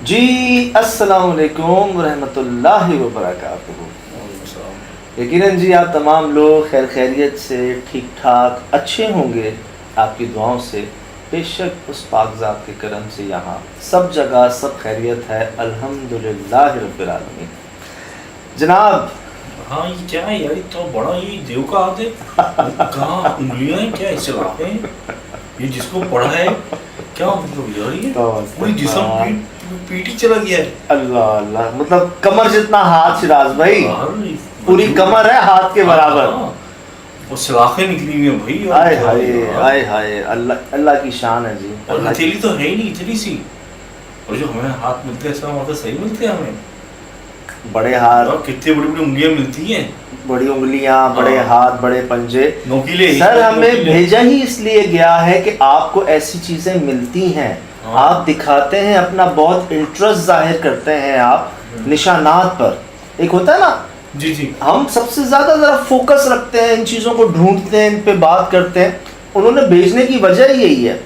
جی السلام علیکم ورحمۃ اللہ وبرکاتہ۔ یقیناً جی آپ تمام لوگ خیر خیریت سے ٹھیک ٹھاک اچھے ہوں گے آپ کی دعاؤں سے۔ بے شک اس پاک ذات کے کرم سے یہاں سب جگہ سب خیریت ہے، الحمدللہ رب العالمین۔ جناب ہاں یہ کیا ہے یار، اتنا بڑا یہ دیو کا ہاتھ ہے، کہاں انگلیاں ہیں، کیا اصطلاح ہے یہ جس کو پڑھا ہے، کیا مطلب یار یہ پوری جسم پیٹی چلا گیا ہے۔ اللہ اللہ، مطلب کمر جتنا ہاتھ شراز بھائی، پوری کمر ہے ہاتھ کے برابر، وہ سلاخیں نکلی ہوئی ہیں بھائی۔ آئے ہائے آئے ہائے، اللہ اللہ کی شان ہے جی۔ اور ہتھیلی تو ہے ہی نہیں اتنی سی، اور جو ہمیں ہاتھ ملتے ہیں اس کا مطلب صحیح ملتے ہیں ہمیں، بڑے ہاتھ، کتنی بڑی بڑی انگلیاں ملتی ہیں، بڑی انگلیاں، بڑے ہاتھ، بڑے پنجے۔ نوکیلے سر ہمیں بھیجا ہی اس لیے گیا ہے کہ آپ کو ایسی چیزیں ملتی ہیں، آپ دکھاتے ہیں، اپنا بہت انٹرسٹ ظاہر کرتے ہیں آپ نشانات پر۔ ایک ہوتا ہے نا جی جی، ہم سب سے زیادہ ذرا فوکس رکھتے ہیں، ان چیزوں کو ڈھونڈتے ہیں، ان پہ بات کرتے ہیں۔ انہوں نے بھیجنے کی وجہ یہی ہے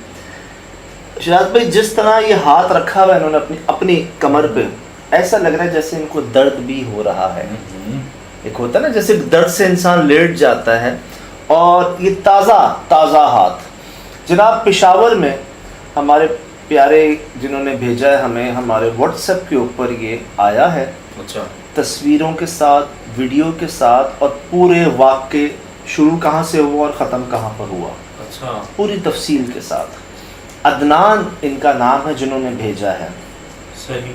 شراز بھائی، جس طرح یہ ہاتھ رکھا ہوا ہے انہوں نے اپنی کمر پہ، ایسا لگ رہا ہے جیسے ان کو درد بھی ہو رہا ہے۔ ایک ہوتا ہے نا جیسے درد سے انسان لیٹ جاتا ہے، اور یہ تازہ ہاتھ۔ جناب پشاور میں ہمارے پیارے جنہوں نے بھیجا ہے ہمیں، ہمارے واٹس ایپ کے اوپر یہ آیا ہے، اچھا، تصویروں کے ساتھ، ویڈیو کے ساتھ، اور پورے واقعے شروع کہاں سے ہوا اور ختم کہاں پر ہوا، اچھا، پوری تفصیل کے ساتھ۔ عدنان ان کا نام ہے جنہوں نے بھیجا ہے، صحیح۔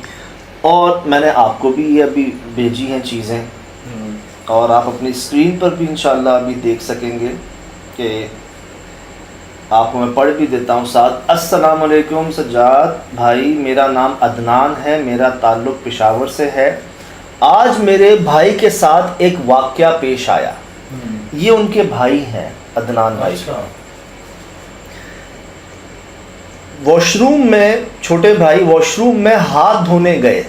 اور میں نے آپ کو بھی یہ ابھی بھیجی ہیں چیزیں، اور آپ اپنی اسکرین پر بھی انشاءاللہ ابھی دیکھ سکیں گے کہ آپ کو میں پڑھ بھی دیتا ہوں ساتھ۔ السلام علیکم سجاد بھائی، میرا نام عدنان ہے، میرا تعلق پشاور سے ہے۔ آج میرے بھائی کے ساتھ ایک واقعہ پیش آیا۔ یہ ان کے بھائی ہیں، عدنان بھائی۔ واش روم میں، چھوٹے بھائی واش روم میں ہاتھ دھونے گئے،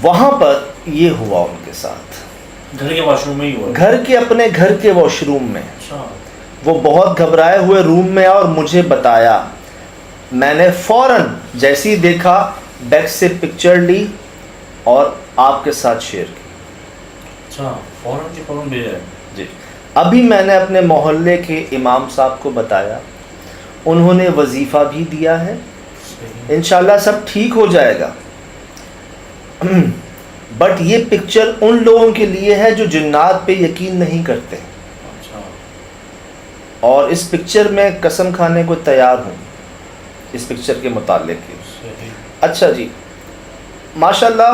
وہاں پر یہ ہوا ان کے ساتھ، گھر کے واش روم میں ہی ہوا، اپنے گھر کے واش روم میں۔ وہ بہت گھبرائے ہوئے روم میں اور مجھے بتایا، میں نے فوراً جیسے ہی دیکھا بیک سے پکچر لی اور آپ کے ساتھ شیئر کی۔ اچھا، فوراً بھیجا ہے جی، ابھی میں نے اپنے محلے کے امام صاحب کو بتایا، انہوں نے وظیفہ بھی دیا ہے، انشاءاللہ سب ٹھیک ہو جائے گا۔ بٹ یہ پکچر ان لوگوں کے لیے ہے جو جنات پہ یقین نہیں کرتے، اور اس پکچر میں قسم کھانے کو تیار ہوں اس پکچر کے متعلق۔ اچھا جی، ماشاءاللہ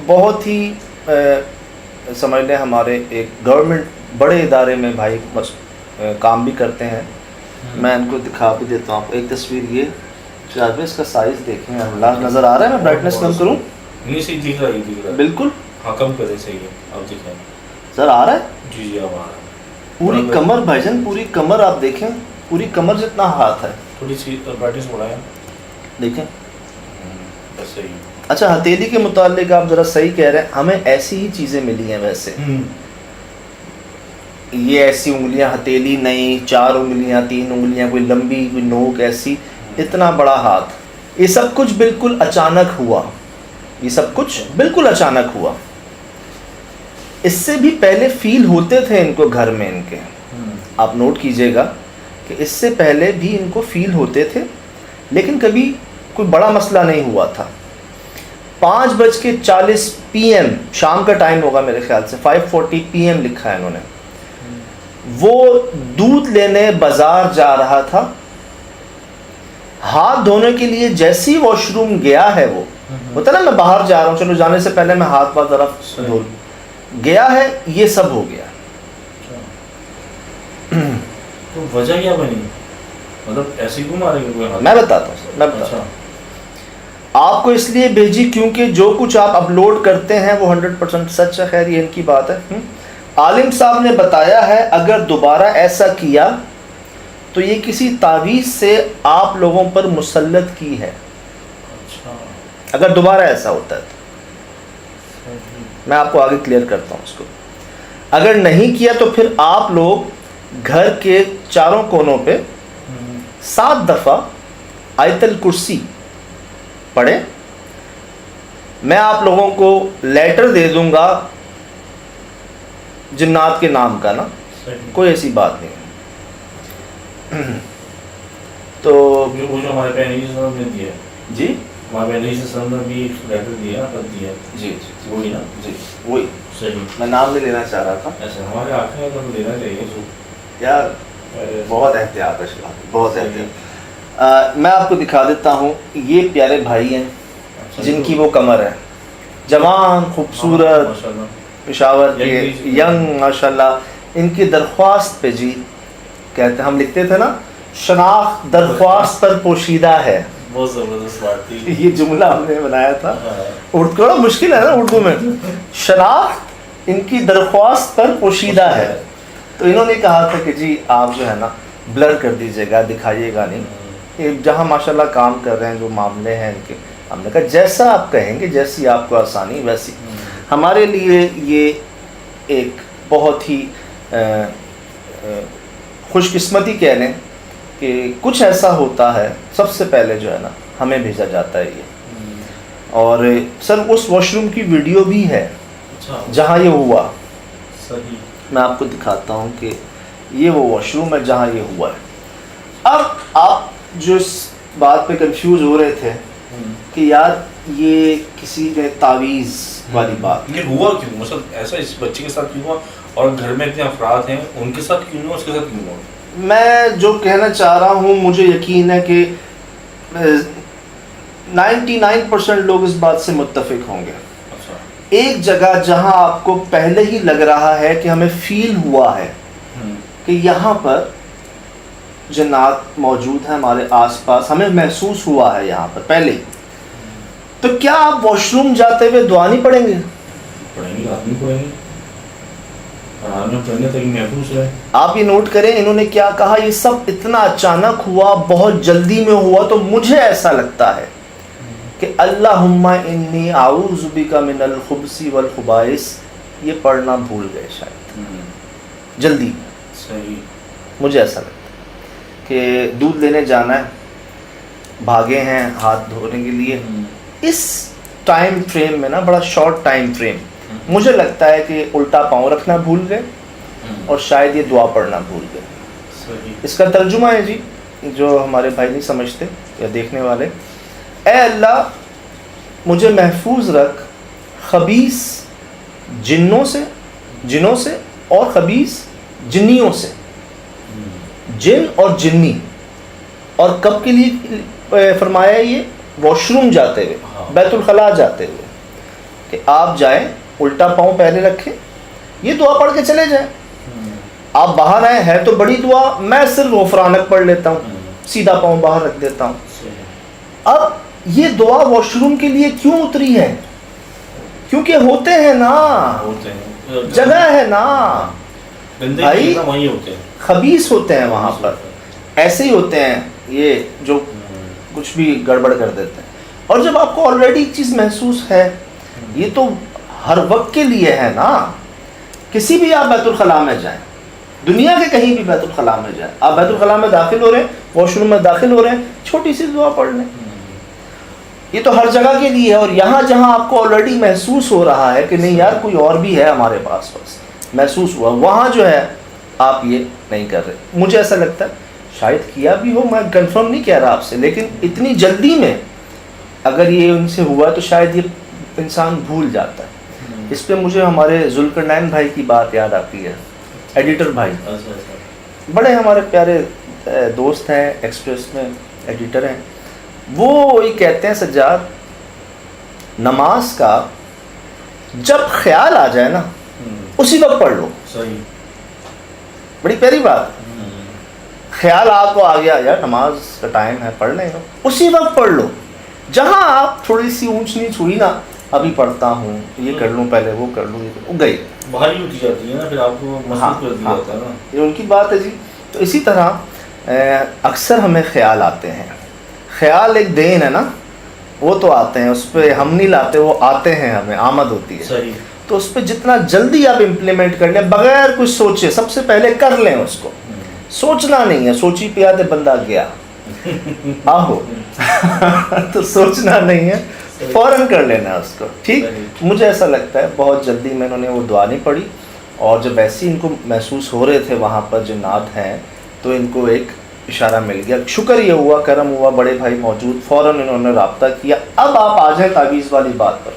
بہت ہی سمجھ لیں ہمارے ایک گورنمنٹ بڑے ادارے میں بھائی کام بھی کرتے ہیں۔ میں ان کو دکھا بھی دیتا ہوں آپ کو ایک تصویر، یہ شاید اس کا سائز دیکھیں، اللہ نظر آ رہا ہے؟ میں برائٹنس کم کروں؟ نہیں صحیح دکھ رہا ہے، بالکل ہاں کم کرے، صحیح ہے، اب دکھ رہا ہے، سر آ رہا ہے؟ جی جی اب آ رہا ہے۔ پوری کمر بھائی جان، پوری کمر آپ دیکھیں، پوری کمر جتنا ہاتھ ہے، تھوڑی سی برائٹنس بڑھائیں، دیکھیں بس صحیح۔ اچھا، ہتھیلی کے متعلق آپ ذرا صحیح کہہ رہے ہیں، ہمیں ایسی ہی چیزیں ملی ہیں ویسے، یہ ایسی انگلیاں، ہتھیلی نہیں، 4 انگلیاں، 3 انگلیاں، کوئی لمبی کوئی نوک ایسی، اتنا بڑا ہاتھ۔ یہ سب کچھ بالکل اچانک ہوا، یہ سب کچھ بالکل اچانک ہوا۔ اس سے بھی پہلے فیل ہوتے تھے ان کو گھر میں، ان کے آپ نوٹ کیجئے گا کہ اس سے پہلے بھی ان کو فیل ہوتے تھے، لیکن کبھی کوئی بڑا مسئلہ نہیں ہوا تھا۔ 5:40 PM شام کا ٹائم ہوگا میرے خیال سے، 5:40 PM لکھا ہے انہوں نے۔ وہ دودھ لینے بازار جا رہا تھا، ہاتھ دھونے کے لیے جیسے ہی واش روم گیا ہے، وہ ہوتا نا میں باہر جا رہا ہوں، چلو جانے سے پہلے میں ہاتھ پاؤں ذرا دھو لوں، گیا ہے، یہ سب ہو گیا۔ تو وجہ کیا بنی، مطلب ایسے کیوں مارے گا کوئی ہاتھ؟ میں بتاتا ہوں سر، میں بتاتا ہوں آپ کو، اس لیے بھیجی کیونکہ جو کچھ آپ اپلوڈ کرتے ہیں وہ 100% سچ ہے۔ خیر یہ ان کی بات ہے۔ عالم صاحب نے بتایا ہے اگر دوبارہ ایسا کیا تو یہ کسی تعویذ سے آپ لوگوں پر مسلط کی ہے، اگر دوبارہ ایسا ہوتا ہے تو میں آپ کو آگے کلیئر کرتا ہوں اس کو۔ اگر نہیں کیا تو پھر آپ لوگ گھر کے چاروں کونوں پہ 7 دفعہ آیت الکرسی پڑھیں. میں آپ لوگوں کو لیٹر دے دوں گا جنات کے نام کا نا, کوئی ایسی بات نہیں. تو وہ جو ہمارے پہلے نے دیا جی ہمارے پہلے سے نے بھی ایک لیٹر دیا خط دیا. جی وہی نا, جی وہی. صحیح, میں نام نہیں لینا چاہ رہا تھا. ایسا ہمارے آنکھیں میں تو لینا چاہیے یار, بہت احتیاط ہے شاید, بہت احتیاط. میں آپ کو دکھا دیتا ہوں, یہ پیارے بھائی ہیں جن کی وہ کمر ہے, جوان خوبصورت پشاور کے ینگ ماشاءاللہ. ان کی درخواست پہ جی کہتے ہیں, ہم لکھتے تھے نا شناخت درخواست پر پوشیدہ ہے, بہت زبردست بات تھی. یہ جملہ ہم نے بنایا تھا. اردو تھوڑا مشکل ہے نا اردو میں, شناخت ان کی درخواست پر پوشیدہ ہے. تو انہوں نے کہا تھا کہ جی آپ جو ہے نا بلر کر دیجیے گا, دکھائیے گا نہیں. یہ جہاں ماشاءاللہ کام کر رہے ہیں, جو معاملے ہیں ان کے, ہم نے کہا جیسا آپ کہیں گے, جیسی آپ کو آسانی ویسی. ہمارے لیے یہ ایک بہت ہی خوش قسمتی کہہ لیں کہ کچھ ایسا ہوتا ہے, سب سے پہلے جو ہے نا ہمیں بھیجا جاتا ہے یہ. اور سر اس واش روم کی ویڈیو بھی ہے جہاں یہ ہوا. میں آپ کو دکھاتا ہوں کہ یہ وہ واش روم ہے جہاں یہ ہوا ہے. اب آپ جو اس بات پہ کنفیوز ہو رہے تھے کہ یار یہ کسی نے تعویذ والی بات, یہ ہوا کیوں, مطلب ایسا اس بچے کے ساتھ کیوں ہوا, اور گھر میں اتنے افراد ہیں ان کے ساتھ کیوں ہوا, اس کے ساتھ کیوں ہوا؟ میں جو کہنا چاہ رہا ہوں, مجھے یقین ہے کہ 99% لوگ اس بات سے متفق ہوں گے. ایک جگہ جہاں آپ کو پہلے ہی لگ رہا ہے کہ ہمیں فیل ہوا ہے کہ یہاں پر جنات موجود ہیں ہمارے آس پاس, ہمیں محسوس ہوا ہے یہاں پر پہلے ہی, تو کیا آپ واش روم جاتے ہوئے دعا نہیں پڑھیں گے؟ پڑھیں گے, آدمی پڑھیں گے, پڑھنے تک محفوظ رہے. آپ یہ نوٹ کریں انہوں نے کیا کہا, یہ سب اتنا اچانک ہوا, بہت جلدی میں ہوا, تو مجھے ایسا لگتا ہے کہ اللہم انی اعوذ بک من الخبث والخبائث, یہ پڑھنا بھول گئے شاید جلدی. صحیح, مجھے ایسا لگتا ہے کہ دودھ لینے جانا ہے, بھاگے ہیں ہاتھ دھونے کے لیے, اس ٹائم فریم میں نا, بڑا شارٹ ٹائم فریم, مجھے لگتا ہے کہ الٹا پاؤں رکھنا بھول گئے اور شاید یہ دعا پڑھنا بھول گئے. اس کا ترجمہ ہے جی, جو ہمارے بھائی نہیں سمجھتے یا دیکھنے والے, اے اللہ مجھے محفوظ رکھ خبیث جنوں سے اور خبیث جنیوں سے. جن اور جنی, اور کب کے لیے فرمایا یہ, واش روم جاتے ہوئے, بیت الخلاء جاتے ہوئے, کہ آپ جائیں الٹا پاؤں پہلے رکھیں, یہ دعا پڑھ کے چلے جائیں. آپ باہر آئے ہیں تو بڑی دعا, میں صرف غفرانک پڑھ لیتا ہوں, سیدھا پاؤں باہر رکھ دیتا ہوں. اب یہ دعا واش روم کے لیے کیوں اتری ہے؟ کیونکہ ہوتے ہیں نا, جگہ ہے نا بھائی, خبیث ہوتے ہیں وہاں پر, ایسے ہی ہوتے ہیں یہ جو کچھ بھی گڑبڑ کر دیتے ہیں. اور جب آپ کو آلریڈی ایک چیز محسوس ہے, یہ تو ہر وقت کے لیے ہے نا. کسی بھی آپ بیت الخلاء میں جائیں, دنیا کے کہیں بھی بیت الخلاء میں جائیں, آپ بیت الخلاء میں داخل ہو رہے ہیں, واش روم میں داخل ہو رہے ہیں, چھوٹی سی دعا پڑھ لیں. یہ تو ہر جگہ کے لیے ہے. اور یہاں جہاں آپ کو آلریڈی محسوس ہو رہا ہے کہ نہیں یار کوئی اور بھی ہے ہمارے پاس محسوس ہوا, وہاں جو ہے آپ یہ نہیں کر رہے. مجھے ایسا لگتا ہے شاید کیا بھی ہو, میں کنفرم نہیں کہہ رہا آپ سے, لیکن اتنی جلدی میں اگر یہ ان سے ہوا تو شاید یہ انسان بھول جاتا ہے. اس پہ مجھے ہمارے ذوالقرنین بھائی کی بات یاد آتی ہے, ایڈیٹر بھائی, بڑے ہمارے پیارے دوست ہیں, ایکسپریس میں ایڈیٹر ہیں. وہ یہ کہتے ہیں سجاد, نماز کا جب خیال آ جائے نا اسی وقت پڑھ لو. صحیح, بڑی پیاری بات. خیال آپ کو آ گیا یار نماز کا ٹائم ہے, پڑھ لیں, اسی وقت پڑھ لو. جہاں آپ تھوڑی سی اونچ نیچ ہوئی نا, ابھی پڑھتا ہوں, یہ کر لوں پہلے, وہ کر لوں, یہ گئی بھاری ہوتی جاتی ہے نا, پھر آپ کو مصروف کر دیا جاتا ہے نا. یہ ان کی بات ہے جی. تو اسی طرح اکثر ہمیں خیال آتے ہیں. خیال ایک دین ہے نا, وہ تو آتے ہیں, اس پہ ہم نہیں لاتے, وہ آتے ہیں, ہمیں آمد ہوتی ہے. صحیح. تو اس پہ جتنا جلدی آپ امپلیمنٹ کر لیں بغیر کچھ سوچے, سب سے پہلے کر لیں اس کو. سوچنا نہیں ہے, سوچی پہ آتے بندہ گیا. آہو تو سوچنا نہیں ہے, فوراً کر لینا ہے اس کو. ٹھیک, مجھے ایسا لگتا ہے بہت جلدی میں انہوں نے وہ دعا نہیں پڑھی, اور جب ایسے ان کو محسوس ہو رہے تھے وہاں پر جنات ہیں, تو ان کو ایک اشارہ مل گیا. شکر یہ ہوا, کرم ہوا, بڑے بھائی موجود, فوراً انہوں نے رابطہ کیا. اب آپ آ جائیں تعویذ والی بات پر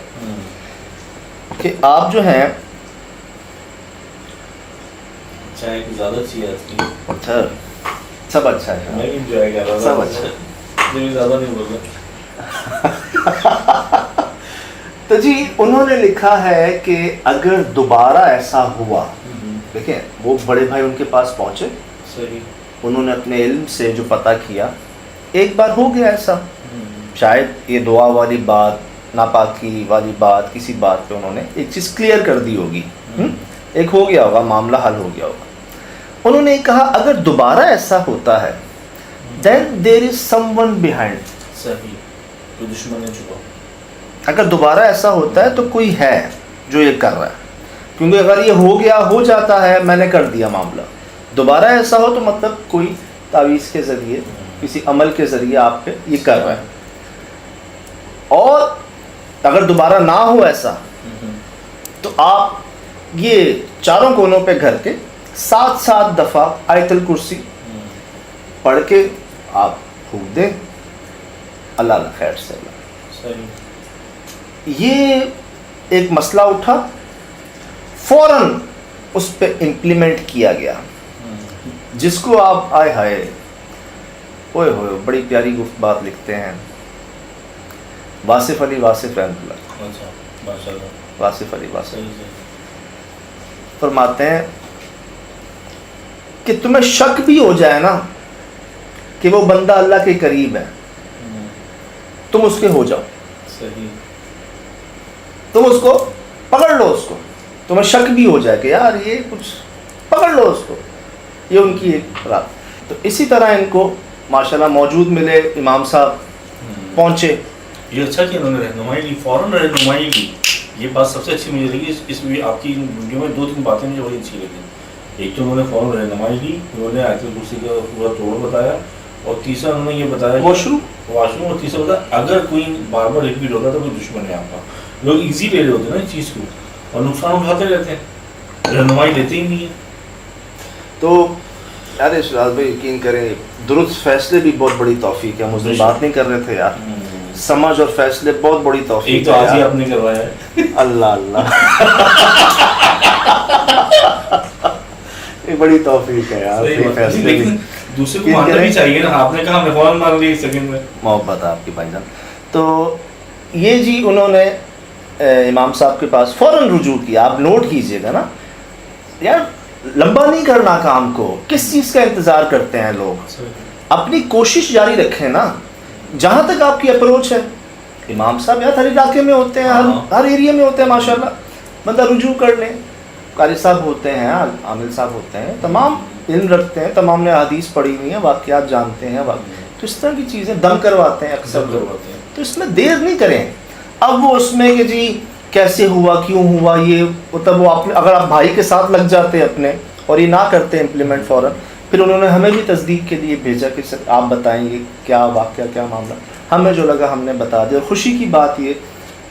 کہ آپ جو ہیں چائے کی زیادہ چیز سب اچھا ہے, میں انجوائے کر رہا تھا, سب اچھا, مجھے زیادہ نہیں بول رہا. تو جی انہوں نے لکھا ہے کہ اگر دوبارہ ایسا ہوا, دیکھیں وہ بڑے بھائی ان کے پاس پہنچے, صحیح, انہوں نے اپنے علم سے جو پتہ کیا, ایک بار ہو گیا ایسا, شاید یہ دعا والی بات, ناپاکی والی بات, کسی بات پہ انہوں نے ایک چیز کلیئر کر دی ہوگی, ایک ہو گیا ہوگا, معاملہ حل ہو گیا ہوگا. انہوں نے کہا اگر دوبارہ ایسا ہوتا ہے then there is someone behind. صحیح, تو دشمن ہے چھپا. اگر دوبارہ ایسا ہوتا ہے تو کوئی ہے جو یہ کر رہا ہے, کیونکہ اگر یہ ہو گیا, ہو جاتا ہے, میں نے کر دیا معاملہ, دوبارہ ایسا ہو تو مطلب کوئی تعویذ کے ذریعے, کسی عمل کے ذریعے آپ پہ یہ کر رہا ہے. اور اگر دوبارہ نہ ہو ایسا تو آپ یہ چاروں کونوں پہ گھر کے 7 دفعہ آیت الکرسی پڑھ کے آپ پھونک دیں, اللہ اللہ خیر سے. یہ ایک مسئلہ اٹھا, فوراً اس پہ امپلیمنٹ کیا گیا, جس کو آپ آئے ہائے ہوئے ہوئے بڑی پیاری گفت بات لکھتے ہیں واصف علی واصف رحمۃ اللہ, واصف علی واصف فرماتے ہیں کہ تمہیں شک بھی ہو جائے نا کہ وہ بندہ اللہ کے قریب ہے, تم اس کے ہو جاؤ, تم اس کو پکڑ لو, اس کو تمہیں شک بھی ہو جائے کہ یار یہ کچھ, پکڑ لو اس کو. یہ ان کی ایک رات. تو اسی طرح ان کو ماشاءاللہ موجود ملے, امام صاحب پہنچے. یہ اچھا کہ انہوں نے رہنمائی لی, فوراً رہنمائی لی. یہ بات سب سے اچھی مجھے لگی اس میں, آپ کی ویڈیو میں 2-3 باتیں مجھے بڑی اچھی لگی. ایک تو انہوں نے فوراً رہنمائی لی, انہوں نے آیت الکرسی کا پورا توڑ بتایا, اور تیسرا انہوں نے یہ بتایا واش روم, اور تیسرا بتایا اگر کوئی بار بار ریپیٹ ہوتا تو کوئی دشمن ہے آپ کا. لوگ ایزی لے رہے ہوتے ہیں نا اس چیز کو, اور نقصان اٹھاتے رہتے ہیں, رہنمائی لیتے ہی نہیں ہے. تو یار شراز بھائی یقین کریں, درست فیصلے بھی بہت بڑی توفیق ہے. ہم اس دن بات نہیں کر رہے تھے یار, سمجھ اور فیصلے بہت بڑی توفیق ہے. ایک تو آج ہی آپ نے کروایا ہے. اللہ اللہ, یہ بڑی توفیق ہے یار. فیصلے بھی دوسرے کو ماننا بھی چاہیے نا, آپ نے کہا میں فوراً مان لی ایک سیکنڈ میں. محبت آپ کی بھائی جان. تو یہ جی انہوں نے امام صاحب کے پاس فوراً رجوع کیا. آپ نوٹ کیجئے گا نا یار, لمبا نہیں کرنا کام کو. کس چیز کا انتظار کرتے ہیں لوگ, اپنی کوشش جاری رکھیں نا, جہاں تک آپ کی اپروچ ہے. امام صاحب یار ہر علاقے میں ہوتے ہیں, ہر ایریا میں ہوتے ہیں ماشاءاللہ, بندہ رجوع کر لیں. قاری صاحب ہوتے ہیں, عامل صاحب ہوتے ہیں, تمام علم رکھتے ہیں, تمام نے حدیث پڑھی ہوئی ہیں, واقعات جانتے ہیں, تو اس طرح کی چیزیں دم کرواتے ہیں اکثر لوگ. تو اس میں دیر نہیں کریں. اب وہ اس میں کہ جی کیسے ہوا, کیوں ہوا, یہ مطلب وہ اگر آپ بھائی کے ساتھ لگ جاتے اپنے اور یہ نہ کرتے امپلیمنٹ فوراً, پھر انہوں نے ہمیں بھی تصدیق کے لیے بھیجا کہ آپ بتائیں گے کیا واقعہ, کیا معاملہ. ہمیں جو لگا ہم نے بتا دیا. اور خوشی کی بات یہ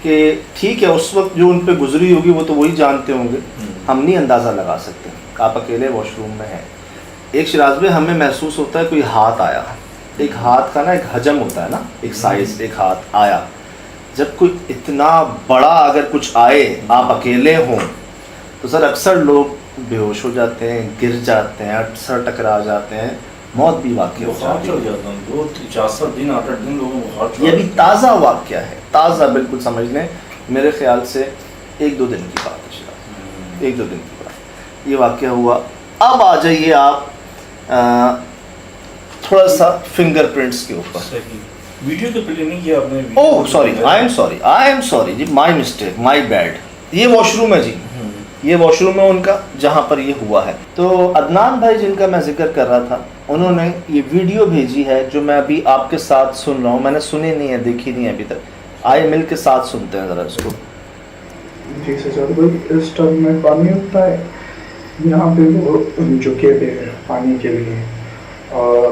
کہ ٹھیک ہے اس وقت جو ان پہ گزری ہوگی وہ تو وہی جانتے ہوں گے, ہم نہیں اندازہ لگا سکتے. آپ اکیلے واش روم میں ہیں, ایک شراز میں ہمیں محسوس ہوتا ہے کوئی ہاتھ آیا, ایک ہاتھ کا نا ایک حجم ہوتا ہے نا, ایک سائز, ایک ہاتھ آیا. جب کوئی اتنا بڑا اگر کچھ آئے, آپ اکیلے ہوں, تو سر اکثر لوگ بے ہوش ہو جاتے ہیں, گر جاتے ہیں, سر ٹکرا جاتے ہیں, موت بھی واقع ہو جاتی ہے. یہ بھی تازہ واقعہ ہے, تازہ بالکل سمجھ لیں. میرے خیال سے 1-2 دن کی بات ہے شاید, 1-2 دن کی بات یہ واقعہ ہوا. اب آ جائیے آپ تھوڑا سا فنگر پرنٹس کے اوپر. ویڈیو تو پلے نہیں کیا آپ نے. Oh sorry, I am sorry جی, مائی مسٹیک, مائی بیڈ. یہ واش روم ہے جی, یہ واش روم ہے ان کا جہاں پر یہ ہوا ہے. تو عدنان بھائی جن کا میں ذکر کر رہا تھا, انہوں نے یہ ویڈیو بھیجی ہے جو میں ابھی آپ کے ساتھ سن رہا ہوں. میں نے سنی نہیں ہے, دیکھی نہیں ہے ابھی تک. آئے مل کے ساتھ سنتے ہیں ذرا اس کو. جی سجاد بھائی, اس ٹب میں پانی ہوتا ہے, یہاں پہ وہ جھکے تھے پانی کے لیے, اور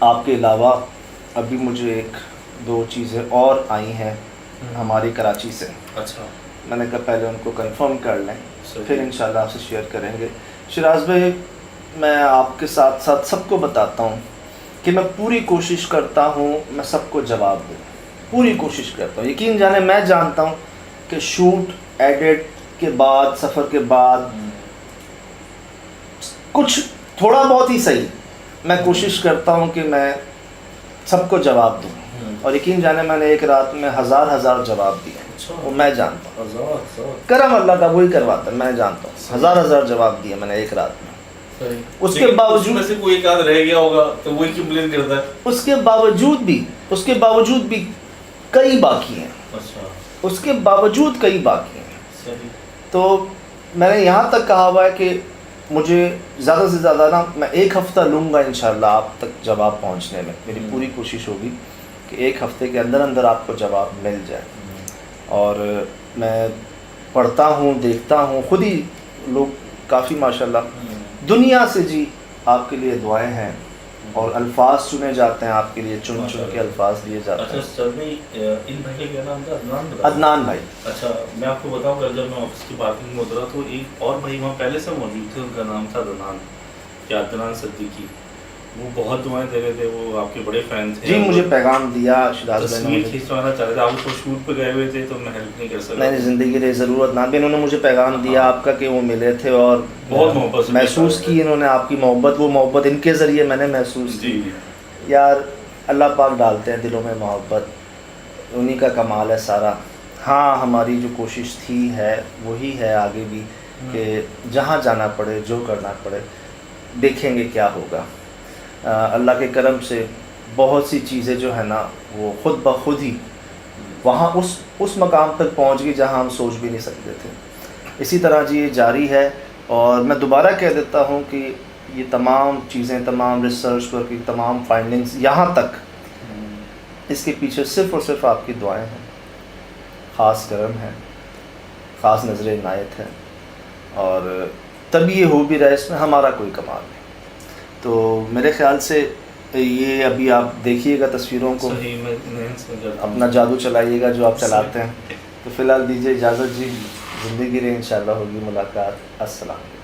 آپ کے علاوہ ابھی مجھے ایک دو چیزیں اور آئی ہیں ہماری کراچی سے. اچھا. میں نے کہا پہلے ان کو کنفرم کر لیں, صحیح. پھر انشاءاللہ آپ سے شیئر کریں گے. شراز بھائی, میں آپ کے ساتھ ساتھ سب کو بتاتا ہوں کہ میں پوری کوشش کرتا ہوں میں سب کو جواب دوں, پوری کوشش کرتا ہوں. یقین جانے میں جانتا ہوں کہ شوٹ ایڈٹ کے بعد, سفر کے بعد کچھ تھوڑا بہت ہی صحیح, میں کوشش کرتا ہوں کہ میں سب کو جواب دوں, اور یقین جانے میں نے ایک رات میں ہزار جواب دیے. وہ میں جانتا ہوں, کرم اللہ کا وہی کرواتا ہے, میں جانتا ہوں ہزار جواب دیے میں نے ایک رات میں. اس کے باوجود سے کوئی ایک آدھ رہ گیا ہوگا تو وہی کمپلین کرتا ہے. اس کے باوجود بھی کئی باقی ہیں. اچھا. اس کے باوجود کئی باقی ہیں. صحیح. تو میں نے یہاں تک کہا ہوا ہے کہ مجھے زیادہ سے زیادہ نا میں ایک ہفتہ لوں گا انشاءاللہ آپ تک جواب پہنچنے میں. میری پوری کوشش ہوگی کہ ایک ہفتے کے اندر آپ کو جواب مل جائے. اور میں پڑھتا ہوں, دیکھتا ہوں, خود ہی لوگ کافی ماشاءاللہ دنیا سے جی آپ کے لیے دعائیں ہیں, اور الفاظ چنے جاتے ہیں آپ کے لیے, چن کے الفاظ دیے جاتے ہیں. اچھا سر بھائی, ان بھائی کا کیا نام تھا؟ عدنان بھائی. اچھا, میں آپ کو بتاؤں گا, جب میں آفس کی پارکنگ میں اترا تو ایک اور بھائی وہاں پہلے سے موجود تھے, ان کا نام تھا عدنان, یا عدنان صدیقی. وہ بہت دعائیں دے رہے تھے, وہ آپ کے بڑے فین تھے. جی مجھے پیغام دیا شراز بھائی نے, تصویر کھینچوانا چاہ رہے تھے, آپ اس کو شوٹ پہ گئے ہوئے تھے تو میں ہیلپ نہیں کر سکتا. میں نے زندگی رہی ضرورت نہ بھی, انہوں نے مجھے پیغام دیا آپ کا کہ وہ ملے تھے, اور بہت محبت محسوس کی انہوں نے آپ کی محبت, وہ محبت ان کے ذریعے میں نے محسوس کی. یار اللہ پاک ڈالتے ہیں دلوں میں محبت, انہی کا کمال ہے سارا. ہاں ہماری جو کوشش تھی ہے وہی ہے آگے بھی, کہ جہاں جانا پڑے, جو کرنا پڑے, دیکھیں گے کیا ہوگا. اللہ کے کرم سے بہت سی چیزیں جو ہے نا وہ خود بخود ہی وہاں اس مقام تک پہنچ گئی جہاں ہم سوچ بھی نہیں سکتے تھے. اسی طرح جی یہ جاری ہے, اور میں دوبارہ کہہ دیتا ہوں کہ یہ تمام چیزیں, تمام ریسرچ ورک کی تمام فائنڈنگز یہاں تک, اس کے پیچھے صرف اور صرف آپ کی دعائیں ہیں, خاص کرم ہے, خاص نظر عنایت ہے, اور تب یہ ہو بھی رہا ہے, اس میں ہمارا کوئی کمال نہیں. تو میرے خیال سے یہ ابھی آپ دیکھیے گا تصویروں کو, اپنا جادو چلائیے گا جو آپ چلاتے ہیں. تو فی الحال دیجیے اجازت جی, زندگی رہے انشاءاللہ ہوگی ملاقات. السلام.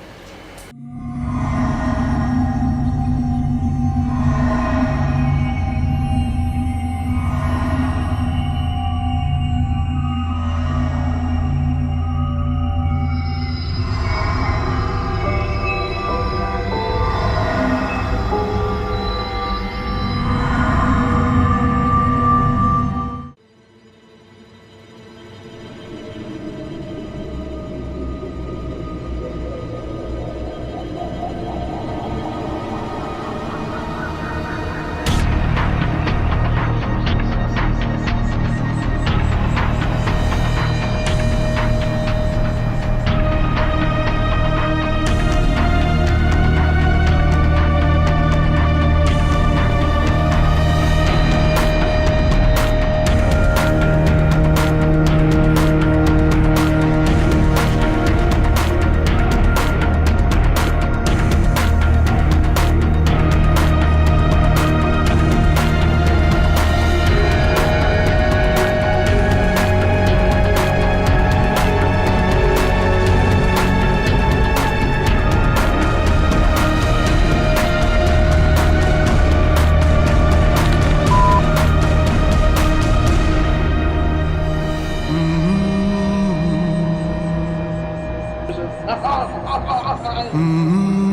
Mm-hmm.